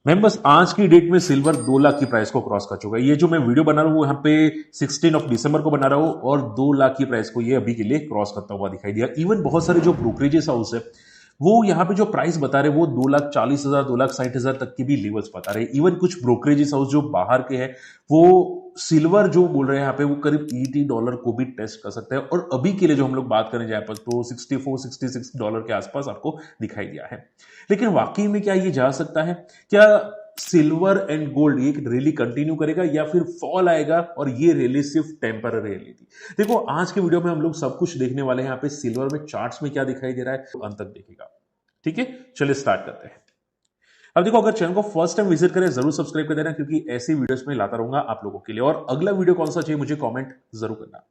Members आज की date में सिल्वर 2 लाख की प्राइस को क्रॉस कर चुका है। ये जो मैं वीडियो बना रहा हूँ यहाँ पे 16 दिसंबर को बना रहा हूँ और 2 लाख की प्राइस को ये अभी के लिए क्रॉस करता हुआ दिखाई दिया। इवन बहुत सारे जो ब्रोकरेजेस हाउस है वो यहाँ पे जो प्राइस बता रहे हैं वो 2,40,000 2,60,000 तक की भी लेवल्स बता रहे हैं। इवन कुछ ब्रोकरेजेस हाउस जो बाहर के हैं वो सिल्वर जो बोल रहे हैं यहाँ पे वो करीब $80 को भी टेस्ट कर सकते हैं। और अभी के लिए जो हम लोग बात करें जाए पर तो $64-66 के आसपास आपको दिखाई दिया है। लेकिन वाकई में क्या ये जा सकता है? क्या सिल्वर एंड गोल्ड ये रियली कंटिन्यू करेगा या फिर फॉल आएगा और ये रैली सिर्फ टेम्पररी रैली थी? देखो आज के वीडियो में हम लोग सब कुछ देखने वाले हैं। यहाँ पे सिल्वर में चार्ट्स में क्या दिखाई दे रहा है तो अंत तक देखिएगा। ठीक है, चलिए स्टार्ट करते हैं। अब देखो अगर चैनल को फर्स्ट टाइम विजिट करें जरूर सब्सक्राइब कर देना क्योंकि ऐसी वीडियोस में लाता रहूंगा आप लोगों के लिए। और अगला वीडियो कौन सा चाहिए मुझे कमेंट जरूर करना।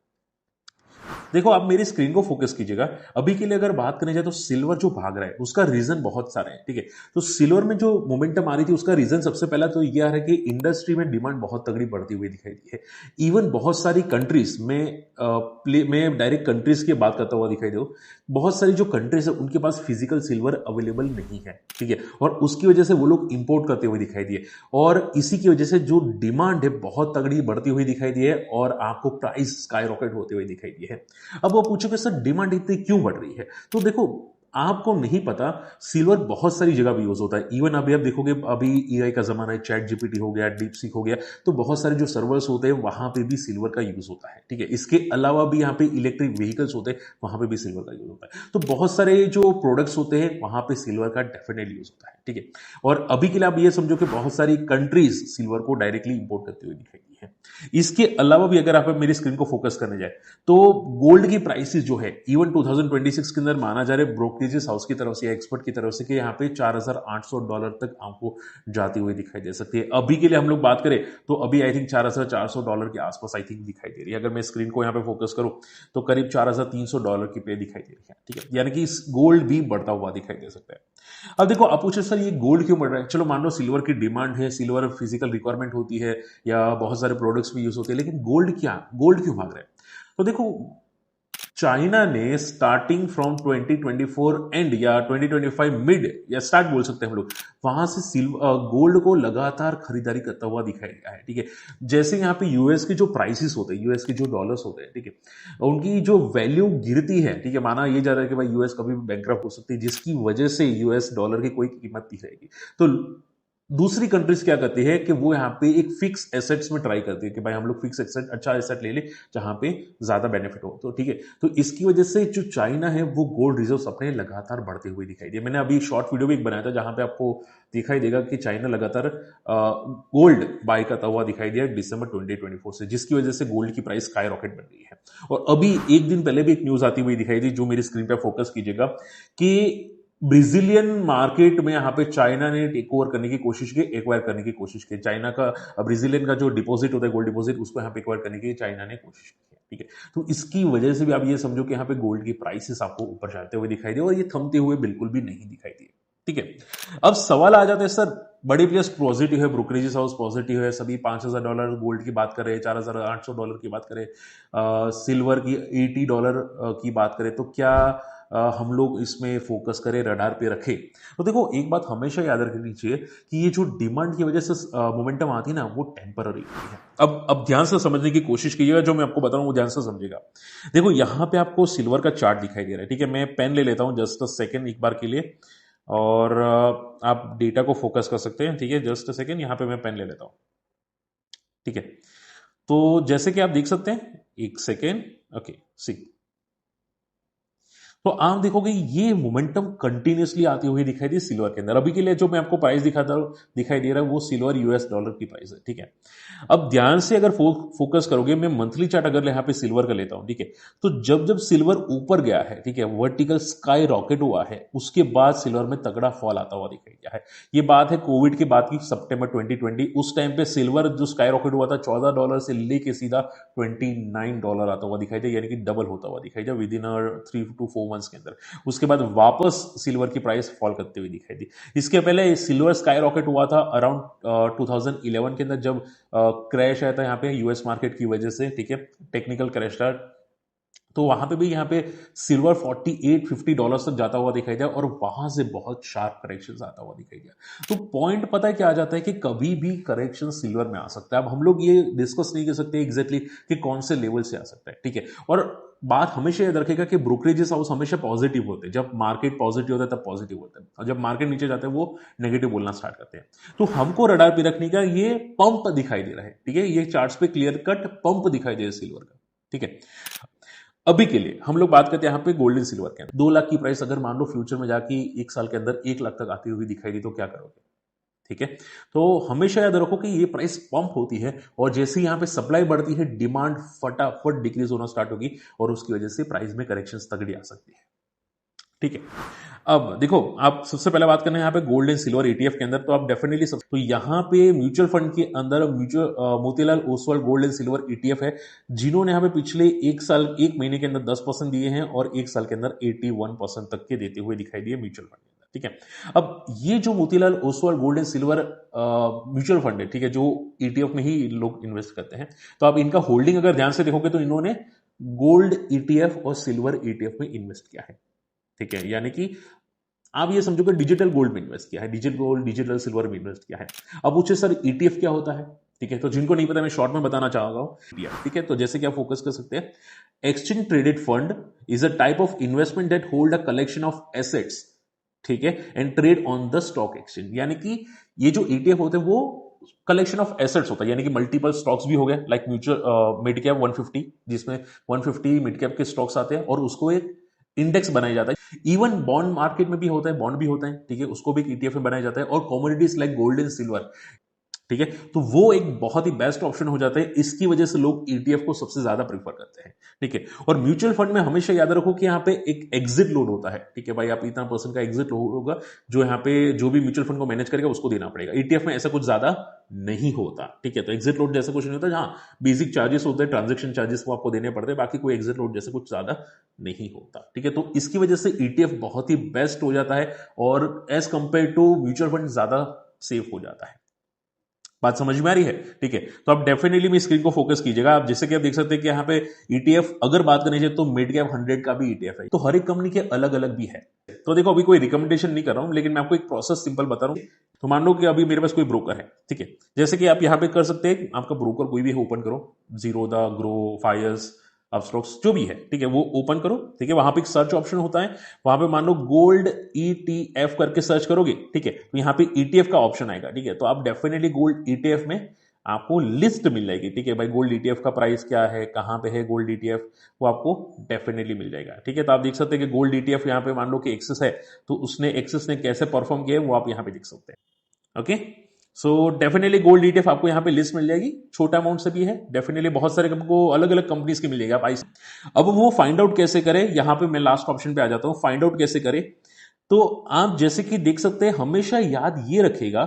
देखो आप मेरी स्क्रीन को फोकस कीजिएगा। अभी के लिए अगर बात करें जाए तो सिल्वर जो भाग रहा है उसका रीजन बहुत सारे हैं। ठीक है, तो सिल्वर में जो मोमेंटम आ रही थी उसका रीजन सबसे पहला तो यह है कि इंडस्ट्री में डिमांड बहुत तगड़ी बढ़ती हुई दिखाई दी है। इवन बहुत सारी कंट्रीज में डायरेक्ट कंट्रीज की बात करता हुआ दिखाई दे। बहुत सारी जो कंट्रीज है उनके पास फिजिकल सिल्वर अवेलेबल नहीं है। ठीक है, और उसकी वजह से वो लोग इंपोर्ट करते हुए दिखाई दिए और इसी की वजह से जो डिमांड है बहुत तगड़ी बढ़ती हुई दिखाई दी है और आपको प्राइस स्काई रॉकेट होते हुए दिखाई दिए है। अब वो पूछोगे सर डिमांड इतनी क्यों बढ़ रही है? तो देखो आपको नहीं पता सिल्वर बहुत सारी जगह भी यूज होता है। इवन अभी आप देखोगे अभी एआई का जमाना है, चैट जीपीटी हो गया, डीप सीक हो गया, तो बहुत सारे जो सर्वर्स होते हैं वहां पे भी सिल्वर का यूज होता है। ठीक है, इसके अलावा भी यहाँ पे इलेक्ट्रिक व्हीकल्स होते हैं वहां पे भी सिल्वर का यूज होता है। तो बहुत सारे जो प्रोडक्ट्स होते हैं वहां पे सिल्वर का डेफिनेटली यूज होता है। ठीक है, और अभी के लिए आप ये समझो कि बहुत सारी कंट्रीज सिल्वर को डायरेक्टली इंपोर्ट करते हुए दिखाई दी है। इसके अलावा भी अगर आप मेरी स्क्रीन को फोकस करने जाए तो गोल्ड की प्राइसेस जो है इवन 2026 के अंदर माना जा रहा है ब्रोकरेजेस हाउस की तरफ से या एक्सपर्ट की तरफ से कि यहाँ पे $4,800 तक आपको जाती हुई दिखाई दे सकती है। अभी के लिए हम लोग बात करें तो अभी आई थिंक $4,400 के आसपास आई थिंक दिखाई दे रही है। अगर मैं स्क्रीन को यहाँ पे फोकस करूं तो करीब $4,300 की पे दिखाई दे रही है। ठीक है, यानी कि इस गोल्ड भी बढ़ता हुआ दिखाई दे सकता है। अब देखो आप पूछे सर ये गोल्ड क्यों बढ़ रहा है? चलो मान लो सिल्वर की डिमांड है, सिल्वर फिजिकल रिक्वायरमेंट होती है या बहुत सारे प्रोडक्ट्स भी यूज होते हैं, लेकिन गोल्ड क्यों भाग रहा है? तो देखो चाइना ने स्टार्टिंग फ्रॉम 2024 एंड या 2025 मिड या स्टार्ट बोल सकते हैं हम लोग, वहां से सिल्वर गोल्ड को लगातार खरीदारी करता हुआ दिखाई दिया है। ठीक है, जैसे यहाँ पे यूएस के जो प्राइसेस होते हैं, यूएस के जो डॉलर्स होते हैं, ठीक है, उनकी जो वैल्यू गिरती है, ठीक है, माना ये जा रहा है कि भाई यूएस कभी भी बैंकरप्ट हो सकती है जिसकी वजह से यूएस डॉलर की कोई कीमत नहीं रहेगी। तो दूसरी कंट्रीज क्या करती है कि वो यहाँ पे एक फिक्स एसेट्स में ट्राई करती है कि भाई हम लोग फिक्स एसेट अच्छा एसेट ले ले जहां पे ज्यादा बेनिफिट हो। तो ठीक है, तो इसकी वजह से जो चाइना है वो गोल्ड रिजर्व्स अपने लगातार बढ़ते हुए दिखाई दिए। मैंने अभी शॉर्ट वीडियो भी एक बनाया था जहां पे आपको दिखाई देगा कि चाइना लगातार गोल्ड बाय करता हुआ दिखाई दिया दिसंबर 2024 से, जिसकी वजह से गोल्ड की प्राइस स्काई रॉकेट बन रही है। और अभी एक दिन पहले भी एक न्यूज आती हुई दिखाई दी जो मेरी स्क्रीन पर फोकस कीजिएगा कि ब्राजीलियन मार्केट में यहाँ पे चाइना ने टेक ओवर करने की कोशिश की, एक्वायर करने की कोशिश की। चाइना का ब्राजीलियन का जो डिपॉजिट होता है गोल्ड डिपॉजिट उसको यहाँ पे एक्वायर करने की चाइना ने कोशिश की है। ठीक है, तो इसकी वजह से भी आप ये समझो कि यहाँ पे गोल्ड की प्राइसेस आपको ऊपर जाते हुए दिखाई दे और ये थमते हुए बिल्कुल भी नहीं दिखाई दिए। ठीक है, अब सवाल आ जाता है सर बड़े प्लेयर्स पॉजिटिव है, ब्रोकरेजेस हाउस पॉजिटिव है, सभी $5,000 गोल्ड की बात करें, $4,800 की बात करें, सिल्वर की $80 की बात करें, तो क्या हम लोग इसमें फोकस करें, रडार पे रखें? तो देखो एक बात हमेशा याद रखनी चाहिए कि ये जो डिमांड की वजह से मोमेंटम आती है ना वो टेम्पररी होती है। अब ध्यान से समझने की कोशिश कीजिएगा, जो मैं आपको बता रहा हूं वो ध्यान से समझिएगा। देखो यहां पे आपको सिल्वर का चार्ट दिखाई दे रहा है। ठीक है, मैं पेन ले लेता हूं जस्ट अ सेकेंड एक बार के लिए और आप डेटा को फोकस कर सकते हैं। ठीक है, जस्ट अ सेकेंड, यहां पे मैं पेन ले लेता हूं। ठीक है, तो जैसे कि आप देख सकते हैं, एक सेकेंड, ओके सी, तो आप देखोगे ये मोमेंटम कंटिन्यूसली आती हुई दिखाई दी सिल्वर के अंदर। अभी के लिए जो मैं आपको प्राइस दिखाई दे रहा है वो सिल्वर यूएस डॉलर की प्राइस है। ठीक है, अब ध्यान से अगर फोकस करोगे, मैं मंथली चार्ट अगर यहाँ पे सिल्वर का लेता हूं, ठीक है, तो जब जब सिल्वर ऊपर गया है, ठीक है, वर्टिकल स्काई रॉकेट हुआ है, उसके बाद सिल्वर में तगड़ा फॉल आता हुआ दिखाई दिया है। ये बात है कोविड के बाद की, सितंबर 2020, उस टाइम पे सिल्वर जो स्काई रॉकेट हुआ था $14 से लेके सीधा $29 आता हुआ दिखाई दिया, यानी कि डबल होता हुआ दिखाई दिया विद इन 3 to 4 मंथ्स के अंदर। उसके बाद वापस सिल्वर की प्राइस फॉल करते हुए दिखाई दी। इसके पहले सिल्वर स्काई रॉकेट हुआ था अराउंड 2011 के अंदर, जब क्रैश आया था यहाँ पे यूएस मार्केट की वजह से। ठीक है, टेक्निकल क्रैश था, तो वहां पे भी यहाँ पे सिल्वर $48-50 तक जाता हुआ दिखाई दिया और वहां से बहुत शार्प करेक्शन आता हुआ दिखाई दिया। तो पॉइंट पता है क्या आ जाता है कि कभी भी करेक्शन सिल्वर में आ सकता है। अब हम लोग ये डिस्कस नहीं कर सकते एग्जैक्टली कि कौन से लेवल से आ सकता है, ठीक है। और बात हमेशा याद रखेगा कि ब्रोकरेजेस हाउस हमेशा पॉजिटिव होते हैं। जब मार्केट पॉजिटिव होता है तब पॉजिटिव होता है, और जब मार्केट नीचे जाता है वो नेगेटिव बोलना स्टार्ट करते हैं। तो हमको रडार पे रखने का ये पंप दिखाई दे रहा है, ठीक है। ये चार्ट्स पे क्लियर कट पंप दिखाई दे रहा है सिल्वर का, ठीक है। अभी के लिए हम लोग बात करते हैं यहाँ पे गोल्ड एंड सिल्वर के। 2 लाख की प्राइस अगर मान लो फ्यूचर में जाके 1 साल के अंदर 1 लाख तक आती हुई दिखाई दी तो क्या करोगे, ठीक है। तो हमेशा याद रखो कि ये प्राइस पंप होती है और जैसे ही यहाँ पे सप्लाई बढ़ती है डिमांड फटाफट डिक्रीज होना स्टार्ट होगी और उसकी वजह से प्राइस में करेक्शन तगड़ी आ सकती है, ठीक है। अब देखो, आप सबसे पहले बात करना है यहाँ पे गोल्ड एंड सिल्वर ईटीएफ के अंदर, तो आप डेफिनेटली तो यहाँ पे म्यूचुअल फंड के अंदर Motilal Oswal gold and silver ETF है, जिन्होंने यहाँ पे पिछले 1 महीने के अंदर 10% दिए हैं और 1 साल के अंदर 81% तक के देते हुए दिखाई दिए म्यूचुअल फंड के अंदर, ठीक है। अब ये जो Motilal Oswal gold and silver mutual fund है, ठीक है, जो ईटीएफ में ही लोग इन्वेस्ट करते हैं, तो आप इनका होल्डिंग अगर ध्यान से देखोगे तो इन्होंने गोल्ड ईटीएफ और सिल्वर ईटीएफ में इन्वेस्ट किया है, ठीक है। यानी कि आप ये समझो कि डिजिटल गोल्ड में इन्वेस्ट किया है, डिजिटल गोल्ड डिजिटल सिल्वर में इन्वेस्ट किया है। अब पूछे सर ईटीएफ क्या होता है, ठीक है। तो जिनको नहीं पता मैं शॉर्ट में बताना चाहूंगा ईटीएफ, ठीक है। तो जैसे कि आप फोकस कर सकते हैं, exchange traded fund is a type of investment that hold a collection of assets, ठीक है, and trade on the stock exchange. यानी कि ये जो ईटीएफ होते हैं वो कलेक्शन ऑफ एसेट्स होता है, यानी कि मल्टीपल स्टॉक्स भी हो गए, लाइक म्यूचुअल मिड कैप 150, जिसमें 150 मिड कैप के स्टॉक्स आते हैं और उसको एक इंडेक्स बनाया जाता है। इवन बॉन्ड मार्केट में भी होता है, बॉन्ड भी होता है, ठीक है, उसको भी ईटीएफ में बनाया जाता है। और commodities like gold and silver, ठीक है, तो वो एक बहुत ही बेस्ट ऑप्शन हो जाता है। इसकी वजह से लोग ईटीएफ को सबसे ज्यादा प्रीफर करते हैं, ठीक है। और म्यूचुअल फंड में हमेशा याद रखो कि यहाँ पे एक एग्जिट लोड होता है, ठीक है भाई, आप इतना % का एग्जिट लोड होगा जो यहाँ पे जो भी म्यूचुअल फंड को मैनेज करेगा उसको देना पड़ेगा। ईटीएफ में ऐसा कुछ ज्यादा नहीं होता, ठीक है। तो एग्जिट लोड जैसा कुछ नहीं होता, हाँ बेसिक चार्जेस होते हैं, ट्रांजेक्शन चार्जेस वो आपको देने पड़ते हैं, बाकी कोई एग्जिट लोड जैसे कुछ ज्यादा नहीं होता, ठीक है। तो इसकी वजह से ईटीएफ बहुत ही बेस्ट हो जाता है और as compare to mutual fund ज्यादा सेफ हो जाता है। बात समझ में आ रही है, ठीक है। तो आप डेफिनेटली मेरी स्क्रीन को फोकस कीजिएगा। आप जैसे कि आप देख सकते हैं कि यहाँ पे ईटीएफ अगर बात करनी चाहिए तो मिड कैप 100 का भी ईटीएफ है, तो हर एक कंपनी के अलग अलग भी है। तो देखो, अभी कोई रिकमेंडेशन नहीं कर रहा हूं, लेकिन मैं आपको एक प्रोसेस सिंपल बता रहा हूं। तो मान लो कि अभी मेरे पास कोई ब्रोकर है, ठीक है, जैसे कि आप यहाँ पे कर सकते हैं, आपका ब्रोकर कोई भी है ओपन करो, जीरोधा, ग्रो, फायर्स, अपस्टॉक्स जो भी है, ठीक है, वो ओपन करो, ठीक है। वहां पे एक सर्च ऑप्शन होता है, वहां पे मान लो गोल्ड ईटीएफ करके सर्च करोगे, ठीक है, तो यहाँ पे ईटीएफ का ऑप्शन आएगा, ठीक है। तो आप डेफिनेटली गोल्ड ईटीएफ में आपको लिस्ट मिल जाएगी, ठीक है भाई, गोल्ड ईटीएफ का प्राइस क्या है, कहां पे है गोल्ड ईटीएफ, वो आपको डेफिनेटली मिल जाएगा, ठीक है। तो आप देख सकते हैं कि गोल्ड ईटीएफ यहाँ पे मान लो कि एक्सेस है, तो उसने एक्सेस ने कैसे परफॉर्म किया है वो आप यहाँ पे देख सकते हैं, okay. So definitely gold ETF आपको यहाँ पे लिस्ट मिल जाएगी, छोटा अमाउंट से भी है, डेफिनेटली बहुत सारे आपको अलग अलग कंपनीज की मिल जाएगी, आप आइए। अब वो फाइंड आउट कैसे करें, यहां पे मैं लास्ट ऑप्शन पे आ जाता हूं, फाइंड आउट कैसे करें। तो आप जैसे कि देख सकते हैं, हमेशा याद ये रखेगा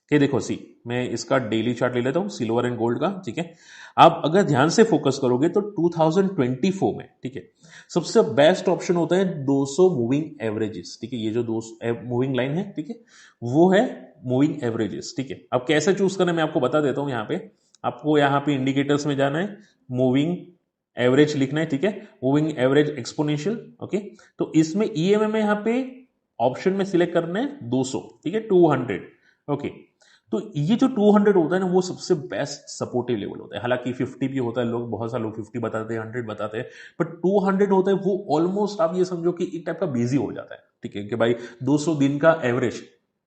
कि देखो मैं इसका डेली चार्ट ले लेता हूं सिल्वर एंड गोल्ड का, ठीक है। आप अगर ध्यान से फोकस करोगे तो 2024 में, ठीक है, सबसे बेस्ट ऑप्शन होता है 200 मूविंग एवरेजेस, ठीक है। ये जो 200 मूविंग लाइन है, ठीक है, वो है मूविंग एवरेजेस, ठीक है। अब कैसे चूज करना है मैं आपको बता देता हूं। यहाँ पे आपको यहाँ पे इंडिकेटर्स में जाना है, मूविंग एवरेज लिखना है, ठीक है, मूविंग एवरेज एक्सपोनेंशियल, ओके। तो इसमें ईएमए में यहाँ पे ऑप्शन में सिलेक्ट करना है 200, ठीक है, 200, ओके। तो ये जो 200 होता है ना, वो सबसे बेस्ट सपोर्टिव लेवल होता है। हालांकि 50 भी होता है, लोग बहुत सारे लोग 50 बताते हैं, 100 बताते हैं, बट 200 होता है वो ऑलमोस्ट आप ये समझो कि एक टाइप का बिजी हो जाता है, ठीक है, कि भाई 200 दिन का एवरेज,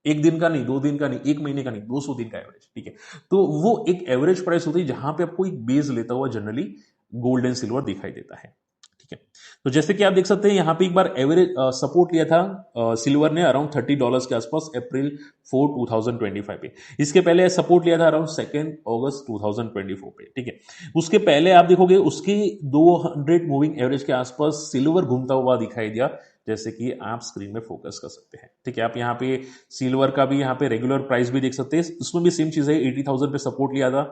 एक दिन का नहीं, 2 दिन का नहीं, 1 महीने का नहीं, 200 दिन का एवरेज, ठीक है। तो वो एक एवरेज प्राइस होती है जहां पे आपको एक बेस लेता हुआ जनरली गोल्ड एंड सिल्वर दिखाई देता है, ठीक है। तो जैसे कि आप देख सकते हैं यहाँ पे एक बार एवरेज सपोर्ट लिया था सिल्वर ने अराउंड $30 के आसपास अप्रैल 4, 2025 पे। इसके पहले सपोर्ट लिया था अराउंड 2 अगस्त 2024 पे, ठीक है। उसके पहले आप देखोगे उसकी 200 मूविंग एवरेज के आसपास सिल्वर घूमता हुआ दिखाई दिया, जैसे कि आप स्क्रीन में फोकस कर सकते हैं, ठीक है। आप यहाँ पे सिल्वर का भी यहाँ पे रेगुलर प्राइस भी देख सकते हैं, उसमें भी सेम चीज है, 80,000 पे सपोर्ट लिया था,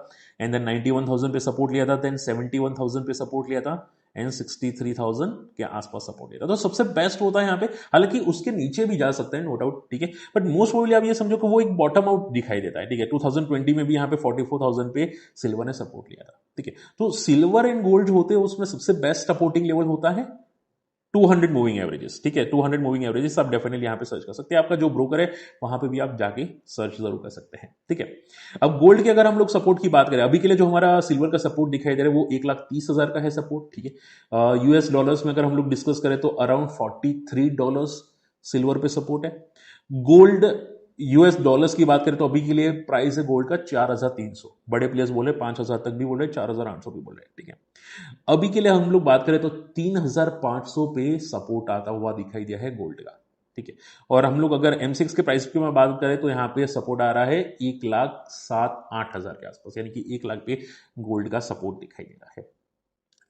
एंड देन 91,000 पे सपोर्ट लिया था, देन 71,000 पे सपोर्ट लिया था, एंड 63,000 के आसपास सपोर्ट देता है। तो सबसे बेस्ट होता है यहाँ पे, हालांकि उसके नीचे भी जा सकते हैं नो डाउट, ठीक है, बट मोस्ट प्रोबेबली आप ये समझो कि वो एक बॉटम आउट दिखाई देता है, ठीक है। 2020 में भी यहाँ पे 44,000 पे सिल्वर ने सपोर्ट लिया था, ठीक है। तो सिल्वर एंड गोल्ड जो होते हैं उसमें सबसे बेस्ट सपोर्टिंग लेवल होता है 200 मूविंग एवरेजेस, ठीक है। 200 मूविंग एवरेजेस आप डेफिनेटली यहां पे सर्च कर सकते हैं, आपका जो ब्रोकर है वहां पे भी आप जाके सर्च जरूर कर सकते हैं, ठीक है। अब गोल्ड के अगर हम लोग सपोर्ट की बात करें, अभी के लिए जो हमारा सिल्वर का सपोर्ट दिखाई दे रहा है वो 1,30,000 का है सपोर्ट, ठीक है। यूएस डॉलर्स में अगर हम लोग डिस्कस करें तो अराउंड $43 सिल्वर पे सपोर्ट है। गोल्ड यूएस डॉलर्स की बात करें तो अभी के लिए प्राइस है गोल्ड का 4,300, बड़े प्लेयर्स बोले 5,000 तक भी बोल रहे, 4,800 भी बोल रहे, ठीक है। अभी के लिए हम लोग बात करें तो 3,500 पे सपोर्ट आता हुआ दिखाई दिया है गोल्ड का, ठीक है। और हम लोग अगर M6 के प्राइस की मैं बात करें तो यहाँ पे सपोर्ट आ रहा है 1,07,000-8,000 के आसपास, यानी कि 1 लाख पे गोल्ड का सपोर्ट दिखाई दे रहा है,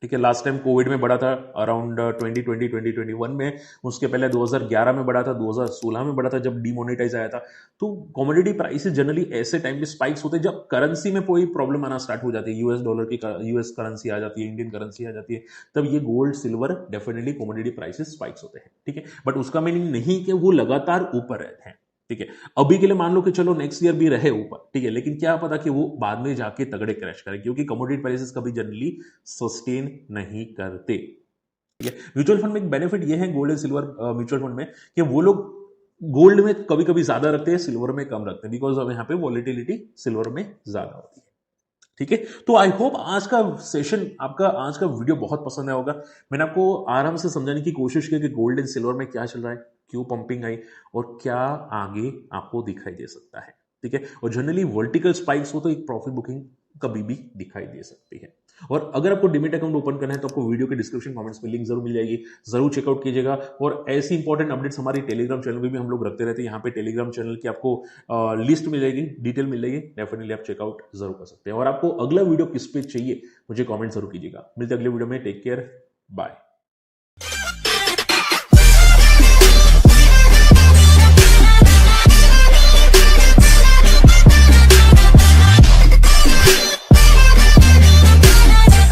ठीक है। लास्ट टाइम कोविड में बढ़ा था अराउंड 2020-2021 में, उसके पहले 2011 में बढ़ा था, 2016 में बढ़ा था जब डीमोनेटाइज आया था। तो कमोडिटी प्राइसेस जनरली ऐसे टाइम पे स्पाइक्स होते हैं जब करेंसी में कोई प्रॉब्लम आना स्टार्ट हो जाती है, यूएस डॉलर की यूएस करेंसी आ जाती है, इंडियन करेंसी आ जाती है, तब ये gold silver definitely commodity prices spikes होते हैं, ठीक है। बट उसका मीनिंग नहीं कि वो लगातार ऊपर रहते हैं, ठीक है। अभी के लिए मान लो कि चलो नेक्स्ट ईयर भी रहे ऊपर, ठीक है, लेकिन क्या पता कि वो बाद में जाके तगड़े क्रैश करें, क्योंकि कमोडिटी प्राइसेस कभी जनरली सस्टेन नहीं करते, ठीक है। म्यूचुअल फंड में एक बेनिफिट ये है gold and silver mutual fund में कि वो लोग गोल्ड में कभी कभी ज्यादा रखते हैं, सिल्वर में कम रखते हैं, बिकॉज अब यहाँ पे वॉलिटिलिटी सिल्वर में ज्यादा होती है, ठीक है। तो आई होप आज का सेशन, आपका आज का वीडियो बहुत पसंद आया होगा। मैंने आपको आराम से समझाने की कोशिश की कि गोल्ड एंड सिल्वर में क्या चल रहा है, क्यों पंपिंग आई और क्या आगे आपको दिखाई दे सकता है, ठीक है। और जनरली वर्टिकल स्पाइक्स हो तो एक प्रॉफिट बुकिंग कभी भी दिखाई दे सकती है। और अगर आपको डिमेट अकाउंट ओपन करना है तो आपको वीडियो के डिस्क्रिप्शन कमेंट्स में लिंक जरूर मिल जाएगी, जरूर चेकआउट कीजिएगा। और ऐसी इंपॉर्टेंट अपडेट्स हमारी टेलीग्राम चैनल पे भी हम लोग रखते रहते हैं, यहाँ पे टेलीग्राम चैनल की आपको लिस्ट मिल जाएगी, डिटेल मिल जाएगी, डेफिनेटली आप चेकआउट जरूर कर सकते हैं। और आपको अगला वीडियो किस पे चाहिए मुझे कमेंट जरूर कीजिएगा। मिलते हैं अगले वीडियो में, टेक केयर, बाय।